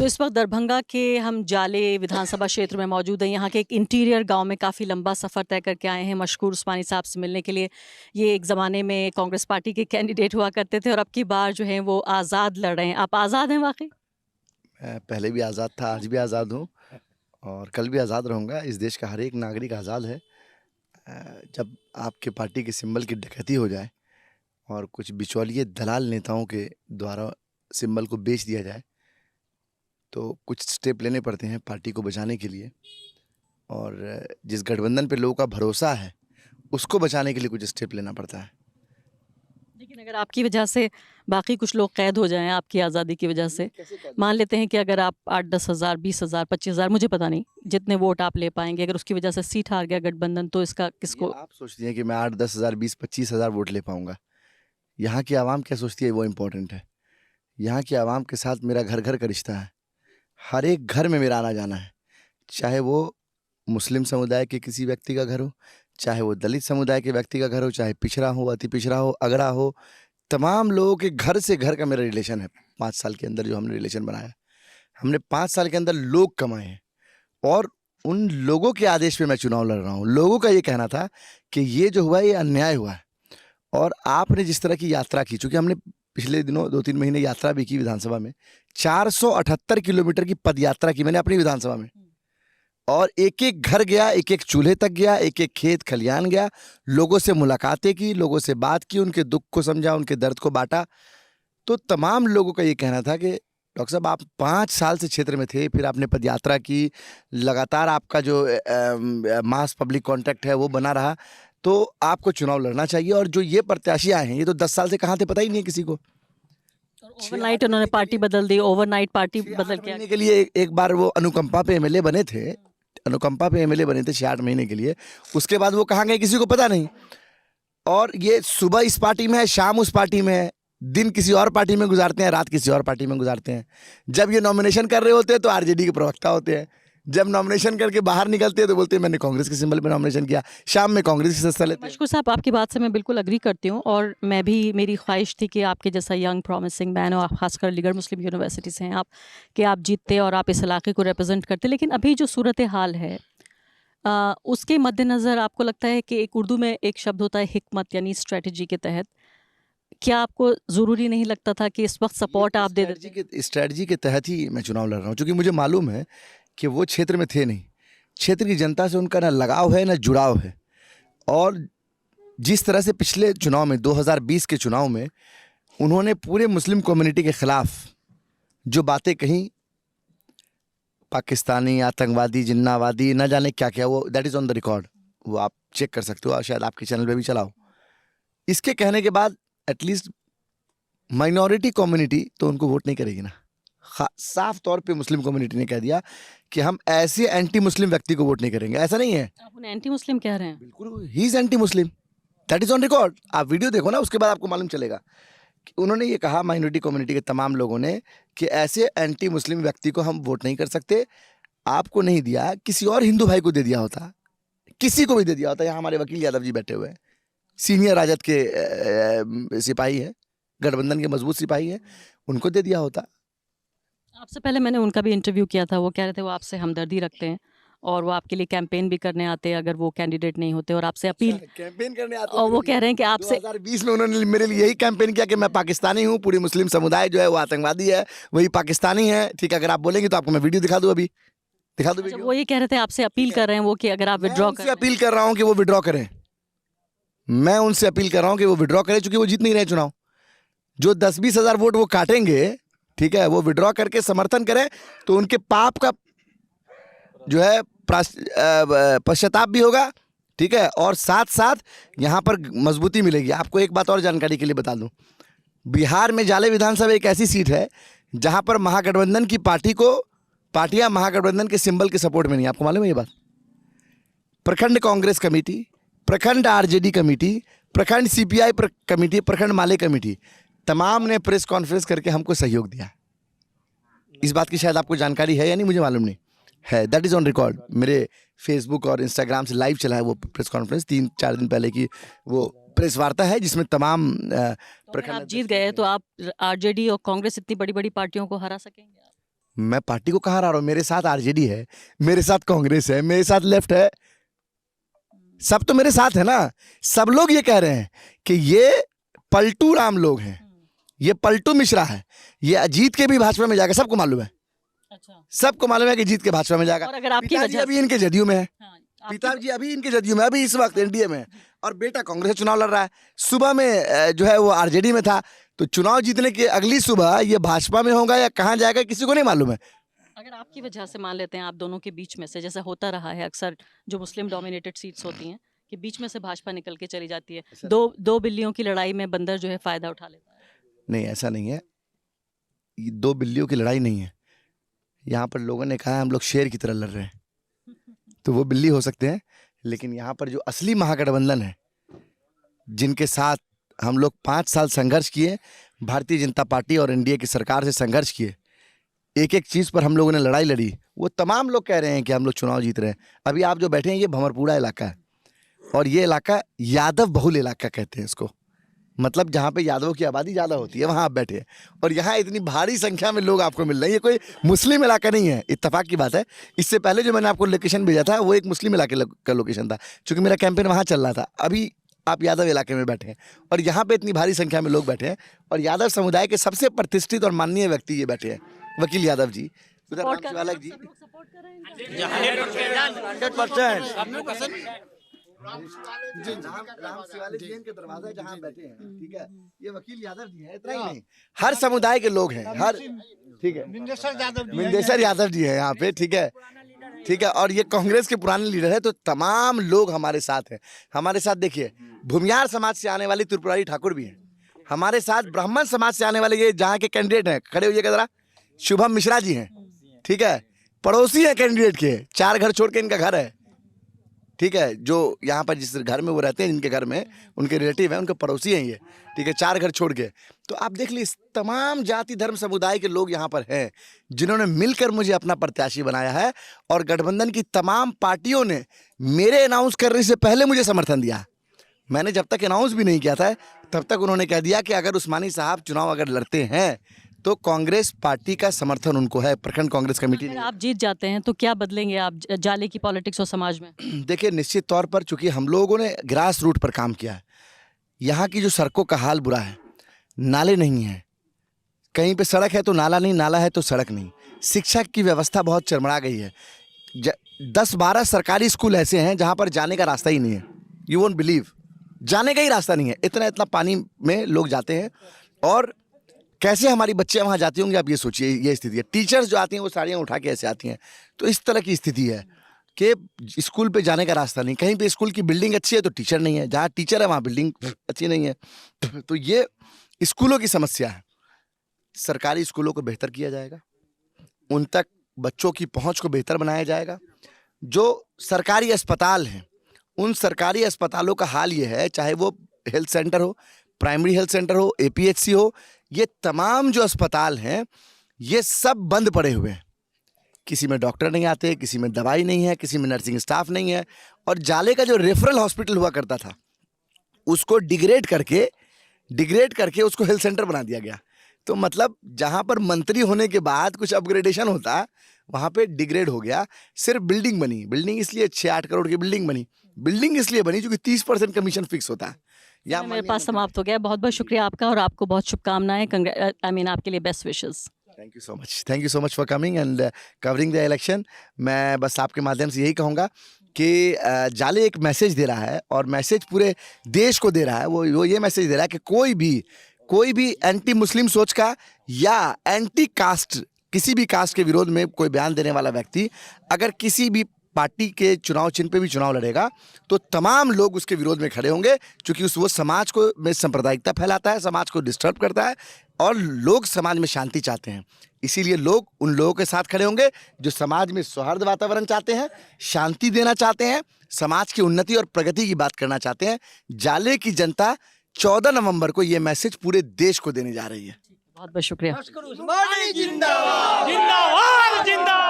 तो इस वक्त दरभंगा के हम जाले विधानसभा क्षेत्र में मौजूद हैं। यहाँ के एक इंटीरियर गांव में काफ़ी लंबा सफ़र तय करके आए हैं मशकूर उस्मानी साहब से मिलने के लिए। ये एक ज़माने में कांग्रेस पार्टी के कैंडिडेट हुआ करते थे और अब की बार जो है वो आज़ाद लड़ रहे हैं। आप आज़ाद हैं वाकई? मैं पहले भी आज़ाद था, आज भी आज़ाद हूँ और कल भी आज़ाद रहूँगा। इस देश का हर एक नागरिक आज़ाद है। जब आपके पार्टी के सिंबल की डकैती हो जाए और कुछ बिचौलिए दलाल नेताओं के द्वारा सिंबल को बेच दिया जाए, तो कुछ स्टेप लेने पड़ते हैं पार्टी को बचाने के लिए। और जिस गठबंधन पे लोगों का भरोसा है, उसको बचाने के लिए कुछ स्टेप लेना पड़ता है। लेकिन अगर आपकी वजह से बाकी कुछ लोग कैद हो जाएं, आपकी आज़ादी की वजह से, मान लेते हैं कि अगर आप 8-10 हज़ार, 20 हज़ार, 25 हज़ार, मुझे पता नहीं जितने वोट आप ले पाएंगे, अगर उसकी वजह से सीट हार गया गठबंधन, तो इसका किसको? आप सोचती हैं कि मैं 8-10 हज़ार, 20-25 हज़ार वोट ले पाऊंगा? यहाँ की आवाम क्या सोचती है वो इम्पोर्टेंट है। यहाँ की आवाम के साथ मेरा घर घर का रिश्ता है। हर एक घर में मेरा आना जाना है, चाहे वो मुस्लिम समुदाय के किसी व्यक्ति का घर हो, चाहे वो दलित समुदाय के व्यक्ति का घर हो, चाहे पिछड़ा हो, अति पिछड़ा हो, अगड़ा हो। तमाम लोगों के घर से घर का मेरा रिलेशन है। 5 साल के अंदर जो हमने रिलेशन बनाया, हमने 5 साल के अंदर लोग कमाए हैं और उन लोगों के आदेश पे मैं चुनाव लड़ रहा हूँ। लोगों का ये कहना था कि ये जो हुआ ये अन्याय हुआ है। और आपने जिस तरह की यात्रा की, चूंकि हमने पिछले दिनों 2-3 महीने यात्रा भी की विधानसभा में, 478 किलोमीटर की पद यात्रा की मैंने अपनी विधानसभा में। और एक एक घर गया, एक एक चूल्हे तक गया, एक एक खेत खलियान गया, लोगों से मुलाकातें की, लोगों से बात की, उनके दुख को समझा, उनके दर्द को बांटा। तो तमाम लोगों का ये कहना था कि डॉक्टर साहब, आप 5 साल से क्षेत्र में थे, फिर आपने पदयात्रा की, लगातार आपका जो मास पब्लिक कॉन्टैक्ट है वो बना रहा, तो आपको चुनाव लड़ना चाहिए। और जो ये प्रत्याशी आए हैं, ये तो 10 साल से कहाँ थे पता ही नहीं है किसी को। ओवरनाइट उन्होंने पार्टी बदल दी, ओवरनाइट पार्टी बदल के महीने के लिए एक बार वो अनुकंपा पे एमएलए बने थे। अनुकंपा पे एमएलए बने थे 6-8 महीने के लिए। उसके बाद वो कहाँ गए किसी को पता नहीं। और ये सुबह इस पार्टी में है, शाम उस पार्टी में है, दिन किसी और पार्टी में गुजारते हैं, रात किसी और पार्टी में गुजारते हैं। जब ये नॉमिनेशन कर रहे होते हैं तो आरजेडी के प्रवक्ता होते हैं, जब नॉमिनेशन करके बाहर निकलते हैं तो बोलते हैं मैंने कांग्रेस के सिंबल पे नॉमिनेशन किया, शाम में कांग्रेस की सत्ता लेते हैं। मशकूर साहब, आपकी बात से मैं बिल्कुल अग्री करती हूँ और मैं भी, मेरी ख्वाहिश थी कि आपके जैसा यंग प्रॉमिसिंग मैन, और खासकर अलीगढ़ मुस्लिम यूनिवर्सिटी से हैं आप, कि आप जीतते और आप इस इलाके को रिप्रेजेंट करते। लेकिन अभी जो सूरत हाल है उसके मद्देनज़र आपको लगता है कि एक उर्दू में एक शब्द होता है हिकमत, यानी स्ट्रेटजी के तहत, क्या आपको ज़रूरी नहीं लगता था कि इस वक्त सपोर्ट आप दे देते? स्ट्रेटजी के तहत ही मैं चुनाव लड़ रहा हूँ, क्योंकि मुझे मालूम है कि वो क्षेत्र में थे नहीं। क्षेत्र की जनता से उनका ना लगाव है ना जुड़ाव है। और जिस तरह से पिछले चुनाव में, 2020 के चुनाव में, उन्होंने पूरे मुस्लिम कम्युनिटी के खिलाफ जो बातें कही, पाकिस्तानी, आतंकवादी, जिन्नावादी, न जाने क्या क्या, वो that is on the record, वो आप चेक कर सकते हो, शायद आपके चैनल पे भी चलाओ। इसके कहने के बाद एटलीस्ट माइनॉरिटी कम्युनिटी तो उनको वोट नहीं करेगी ना। साफ तौर पे मुस्लिम कम्युनिटी ने कह दिया कि हम ऐसे एंटी मुस्लिम व्यक्ति को वोट नहीं करेंगे। ऐसा नहीं है, आप उन्हें एंटी मुस्लिम कह रहे हैं? बिल्कुल he is anti Muslim, that is on record. आप वीडियो देखो ना, उसके बाद आपको मालूम चलेगा कि उन्होंने ये कहा, माइनॉरिटी कम्युनिटी के तमाम लोगों ने, कि ऐसे एंटी मुस्लिम व्यक्ति को हम वोट नहीं कर सकते। आपको नहीं दिया, किसी और हिंदू भाई को दे दिया होता, किसी को भी दे दिया होता। यहाँ हमारे वकील यादव जी बैठे हुए हैं, सीनियर राजद के सिपाही हैं, गठबंधन के मजबूत सिपाही हैं, उनको दे दिया होता। आपसे पहले मैंने उनका भी इंटरव्यू किया था, वो कह रहे थे वो आपसे हमदर्दी रखते हैं और वो आपके लिए कैंपेन भी करने आते हैं अगर वो कैंडिडेट नहीं होते, और आपसे अपील कैंपेन करने आते और वो कह रहे हैं कि आपसे 2020 में उन्होंने मेरे लिए यही कैंपेन किया कि मैं पाकिस्तानी हूँ, पूरी मुस्लिम समुदाय जो है वो आतंकवादी है, वही पाकिस्तानी है। ठीक है, अगर आप बोलेंगे तो आपको मैं वीडियो दिखा दूँ, अभी दिखा दूँ अच्छा, वीडियो। वो ये कह रहे थे आपसे अपील कर रहे हैं वो कि अगर आप विड्रॉ उनसे अपील कर रहा हूँ कि वो विड्रॉ करें। मैं उनसे अपील कर रहा हूँ कि वो विड्रॉ करें, चूंकि वो जीत नहीं रहे चुनाव। जो 10-20 हज़ार वोट वो काटेंगे, ठीक है, वो विड्रॉ करके समर्थन करें, तो उनके पाप का जो है पश्चाताप भी होगा, ठीक है, और साथ साथ यहाँ पर मजबूती मिलेगी। आपको एक बात और जानकारी के लिए बता दूं, बिहार में जाले विधानसभा एक ऐसी सीट है जहाँ पर महागठबंधन की पार्टियां महागठबंधन के सिंबल के सपोर्ट में नहीं। आपको मालूम है ये बात? प्रखंड कांग्रेस कमेटी, प्रखंड आरजेडी कमेटी, प्रखंड सीपीआई कमेटी, प्रखंड माले कमेटी, तमाम ने प्रेस कॉन्फ्रेंस करके हमको सहयोग दिया। इस बात की शायद आपको जानकारी है या नहीं, मुझे मालूम नहीं है। That is on record. मेरे फेसबुक और इंस्टाग्राम से लाइव चला है वो प्रेस कॉन्फ्रेंस, 3-4 दिन पहले की वो प्रेस वार्ता है, जिसमें तमाम प्रखंड। आप जीत गए तो आप आरजेडी और कांग्रेस, इतनी बड़ी बड़ी पार्टियों को हरा सकेंगे आप? मैं पार्टी को कहाँ हरा रहा हूँ? मेरे साथ आरजेडी है, मेरे साथ कांग्रेस है, मेरे साथ लेफ्ट है, सब तो मेरे साथ है ना। सब लोग ये कह रहे हैं कि ये पलटू राम लोग हैं, ये पलटू मिश्रा है, ये जीत के भी भाजपा में जाएगा, सबको मालूम है। अच्छा। सबको मालूम है कि जीत के भाजपा में जाएगा। और अगर आपकी पिताजी वजह अभी इनके जदयू में है, हाँ, आपकी पिताजी अभी इनके जदयू में, अभी इस वक्त एनडीए में है, और बेटा कांग्रेस से चुनाव लड़ रहा है। सुबह में जो है वो आरजेडी में था, तो चुनाव जीतने की अगली सुबह ये भाजपा में होगा या कहाँ जाएगा किसी को नहीं मालूम है। अगर आपकी वजह से मान लेते हैं आप दोनों के बीच में से, जैसा होता रहा है अक्सर जो मुस्लिम डोमिनेटेड सीट्स होती हैं कि बीच में से भाजपा निकल के चली जाती है, दो बिल्लियों की लड़ाई में बंदर जो है फायदा उठा लेता है। नहीं, ऐसा नहीं है, ये दो बिल्लियों की लड़ाई नहीं है। यहाँ पर लोगों ने कहा हम लोग शेर की तरह लड़ रहे हैं, तो वो बिल्ली हो सकते हैं, लेकिन यहाँ पर जो असली महागठबंधन है, जिनके साथ हम लोग 5 साल संघर्ष किए, भारतीय जनता पार्टी और एनडीए की सरकार से संघर्ष किए, एक एक चीज़ पर हम लोगों ने लड़ाई लड़ी, वो तमाम लोग कह रहे हैं कि हम लोग चुनाव जीत रहे हैं। अभी आप जो बैठे हैं ये भंवरपुरा इलाका है, और ये इलाका यादव बहुल इलाका कहते हैं इसको, मतलब जहाँ पे यादवों की आबादी ज़्यादा होती है वहाँ आप बैठे हैं, और यहाँ इतनी भारी संख्या में लोग आपको मिल रहे हैं। ये कोई मुस्लिम इलाका नहीं है, इत्तेफाक की बात है। इससे पहले जो मैंने आपको लोकेशन भेजा था वो एक मुस्लिम इलाके का लोकेशन था, क्योंकि मेरा कैंपेन वहाँ चल रहा था। अभी आप यादव इलाके में बैठे हैं और यहाँ पे इतनी भारी संख्या में लोग बैठे हैं, और यादव समुदाय के सबसे प्रतिष्ठित और माननीय व्यक्ति ये बैठे हैं, वकील यादव जी, उधर राम शिवालक जी, 100%। राम शिवालक जी के दरवाजा जहाँ बैठे हैं, ठीक है, ये वकील यादव जी हैं। इतना ही नहीं, हर समुदाय के लोग हैं, हर, ठीक है, विंदेश्वर यादव जी हैं यहाँ पे, ठीक है, ठीक है, और ये कांग्रेस के पुराने लीडर है। तो तमाम लोग हमारे साथ हैं। हमारे साथ देखिए भूमियार समाज से आने वाली त्रिपुरारी ठाकुर भी हैं हमारे साथ, ब्राह्मण समाज से आने वाले ये जहाँ के कैंडिडेट हैं, खड़े हुए जरा, शुभम मिश्रा जी हैं, ठीक है, पड़ोसी हैं कैंडिडेट के, 4 घर छोड़ के इनका घर है, ठीक है, जो यहाँ पर जिस घर में वो रहते हैं, जिनके घर में उनके रिलेटिव हैं, उनके पड़ोसी हैं ये, ठीक है, 4 घर छोड़ के। तो आप देख लीजिए तमाम जाति धर्म समुदाय के लोग यहाँ पर हैं, जिन्होंने मिलकर मुझे अपना प्रत्याशी बनाया है, और गठबंधन की तमाम पार्टियों ने मेरे अनाउंस करने से पहले मुझे समर्थन दिया। मैंने जब तक अनाउंस भी नहीं किया था तब तक उन्होंने कह दिया कि अगर उस्मानी साहब चुनाव अगर लड़ते हैं तो कांग्रेस पार्टी का समर्थन उनको है, प्रखंड कांग्रेस कमेटी अगर ने। आप जीत जाते हैं तो क्या बदलेंगे आप जाले की पॉलिटिक्स और समाज में? देखिए निश्चित तौर पर, चूंकि हम लोगों ने ग्रास रूट पर काम किया है, यहाँ की जो सड़कों का हाल बुरा है, नाले नहीं हैं, कहीं पे सड़क है तो नाला नहीं, नाला है तो सड़क नहीं, शिक्षा की व्यवस्था बहुत चरमरा गई है। 10-12 सरकारी स्कूल ऐसे हैं जहाँ पर जाने का रास्ता ही नहीं है, यू वोंट बिलीव, जाने का ही रास्ता नहीं है, इतना इतना पानी में लोग जाते हैं, और कैसे हमारी बच्चियां वहाँ जाती होंगी आप ये सोचिए। ये स्थिति है, टीचर्स जो आती हैं वो साड़ियाँ उठा के ऐसे आती हैं, तो इस तरह की स्थिति है कि स्कूल पे जाने का रास्ता नहीं, कहीं पे स्कूल की बिल्डिंग अच्छी है तो टीचर नहीं है, जहाँ टीचर है वहाँ बिल्डिंग अच्छी नहीं है। तो ये स्कूलों की समस्या है। सरकारी स्कूलों को बेहतर किया जाएगा, उन तक बच्चों की पहुँच को बेहतर बनाया जाएगा। जो सरकारी अस्पताल हैं, उन सरकारी अस्पतालों का हाल ये है, चाहे वो हेल्थ सेंटर हो, प्राइमरी हेल्थ सेंटर हो, एपीएचसी हो, ये तमाम जो अस्पताल हैं ये सब बंद पड़े हुए हैं। किसी में डॉक्टर नहीं आते, किसी में दवाई नहीं है, किसी में नर्सिंग स्टाफ नहीं है, और जाले का जो रेफरल हॉस्पिटल हुआ करता था उसको डिग्रेड करके उसको हेल्थ सेंटर बना दिया गया। तो मतलब जहाँ पर मंत्री होने के बाद कुछ अपग्रेडेशन होता, वहाँ पे डिग्रेड हो गया। सिर्फ बिल्डिंग बनी, बिल्डिंग इसलिए 6-8 करोड़ की बिल्डिंग बनी, बिल्डिंग इसलिए बनी क्योंकि 30% कमीशन फिक्स होता है। या मेरे पास समाप्त हो गया। बहुत बहुत शुक्रिया आपका, और आपको बहुत शुभकामनाएं, आपके लिए best wishes. Thank you so much for coming and covering the election. मैं बस आपके माध्यम से यही कहूँगा कि जाले एक मैसेज दे रहा है, और मैसेज पूरे देश को दे रहा है। वो ये मैसेज दे रहा है कि कोई भी एंटी मुस्लिम सोच का या एंटी कास्ट, किसी भी कास्ट के विरोध में कोई बयान देने वाला व्यक्ति अगर किसी भी पार्टी के चुनाव चिन्ह पे भी चुनाव लड़ेगा तो तमाम लोग उसके विरोध में खड़े होंगे, क्योंकि वो समाज को में सांप्रदायिकता फैलाता है, समाज को डिस्टर्ब करता है, और लोग समाज में शांति चाहते हैं। इसीलिए लोग उन लोगों के साथ खड़े होंगे जो समाज में सौहार्द वातावरण चाहते हैं, शांति देना चाहते हैं, समाज की उन्नति और प्रगति की बात करना चाहते हैं। जाले की जनता 14 नवंबर को ये मैसेज पूरे देश को देने जा रही है। बहुत बहुत शुक्रिया। जिंदाबाद जिंदाबाद जिंदाबाद।